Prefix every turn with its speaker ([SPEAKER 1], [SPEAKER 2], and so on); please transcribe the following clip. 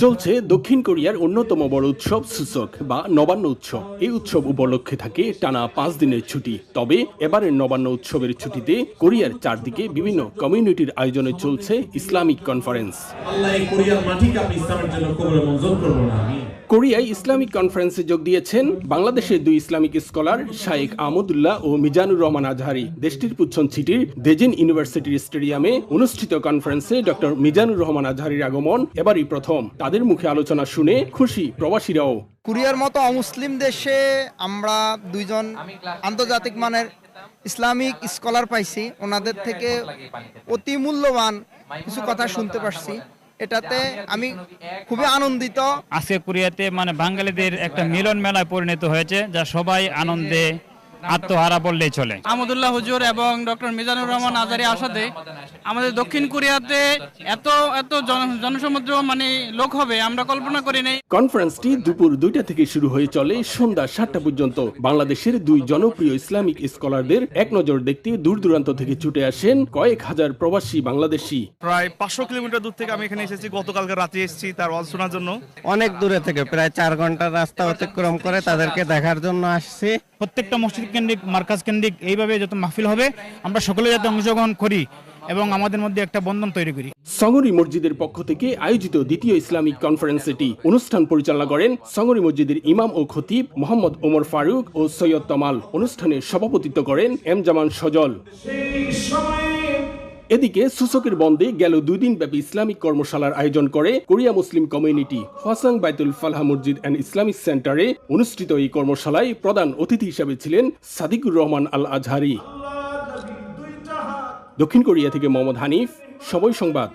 [SPEAKER 1] চলছে দক্ষিণ কোরিয়ার অন্যতম বড় উৎসব সূচক বা নবান্ন উৎসব। এই উৎসব উপলক্ষে থাকে টানা 5 দিনের ছুটি। তবে এবারের নবান্ন উৎসবের ছুটিতে কোরিয়ার চারদিকে বিভিন্ন কমিউনিটির আয়োজনে চলছে ইসলামিক কনফারেন্স। কোরিয়ায় ইসলামিক কনফারেন্সে যোগ দিয়েছেন বাংলাদেশের দুই ইসলামিক স্কলার শাইখ আহমদুল্লাহ ও মিজানুর রহমান আজহারি। দেশটির পুচ্ছন সিটির দেজেন ইউনিভার্সিটির স্টেডিয়ামে অনুষ্ঠিত কনফারেন্সে ডক্টর মিজানুর রহমান আজহারির আগমন এবারই প্রথম। তাদের মুখে আলোচনা শুনে খুশি প্রবাসীরাও।
[SPEAKER 2] কোরিয়ার মতো অমুসলিম দেশে আমরা দুইজন আন্তর্জাতিক মানের ইসলামিক স্কলার পাইছি, ওনাদের থেকে অতি মূল্যবান কিছু কথা শুনতে পারছি। এটাতে আমি খুবই আনন্দিত।
[SPEAKER 3] আজকে কোরিয়াতে বাঙালিদের একটা মিলন মেলায় পরিণত হয়েছে, যা সবাই আনন্দে আত্মহারা বললেই চলে।
[SPEAKER 4] আহমদুল্লাহ হুজুর এবং ডক্টর মিজানুর রহমান আজহারি আসাতে আমাদের দক্ষিণ কোরিয়াতে এত এত জনসমুদ্র লোক হবে আমরা কল্পনা করি নাই।
[SPEAKER 1] কনফারেন্সটি দুপুর 2টা থেকে শুরু হয়ে চলে সন্ধ্যা 7টা পর্যন্ত। বাংলাদেশের দুই জনপ্রিয় ইসলামিক স্কলারদের এক নজর দেখতে দূর দূরান্ত থেকে ছুটে আসেন কয়েক হাজার প্রবাসী বাংলাদেশি।
[SPEAKER 5] প্রায় 500 কিলোমিটার দূর থেকে আমি এখানে এসেছি। গতকালকে রাতে এসেছি তার ওয়াজ শোনার জন্য।
[SPEAKER 6] অনেক দূরে থেকে প্রায় 4 ঘন্টার রাস্তা অতিক্রম করে তাদেরকে দেখার জন্য আসছি।
[SPEAKER 3] প্রত্যেকটা মসজিদ কেন্দ্রিক, মার্কাজ কেন্দ্রিক এইভাবে যত মাহফিল হবে আমরা সকলে যাতে অংশগ্রহণ করি এবং আমাদের মধ্যে একটা বন্ধন তৈরি করি।
[SPEAKER 1] সঙ্গরি মসজিদের পক্ষ থেকে আয়োজিত দ্বিতীয় ইসলামিক কনফারেন্স এটি। অনুষ্ঠান পরিচালনা করেন সঙ্গরি মসজিদের ইমাম ও খতিব মোহাম্মদ ওমর ফারুক ও সৈয়দ তমাল। অনুষ্ঠানে সভাপতিত্ব করেন এম জামান সজল। এদিকে সূচকের বন্ধে গেল 2 দিন ব্যাপী ইসলামিক কর্মশালার আয়োজন করে কোরিয়া মুসলিম কমিউনিটি। হওয়াসাং বাইতুল ফালাহ মসজিদ অ্যান্ড ইসলামিক সেন্টারে অনুষ্ঠিত এই কর্মশালায় প্রধান অতিথি হিসেবে ছিলেন সাদিকুর রহমান আল আজহারি। দক্ষিণ কোরিয়া থেকে মোহাম্মদ হানিফ, সময় সংবাদ।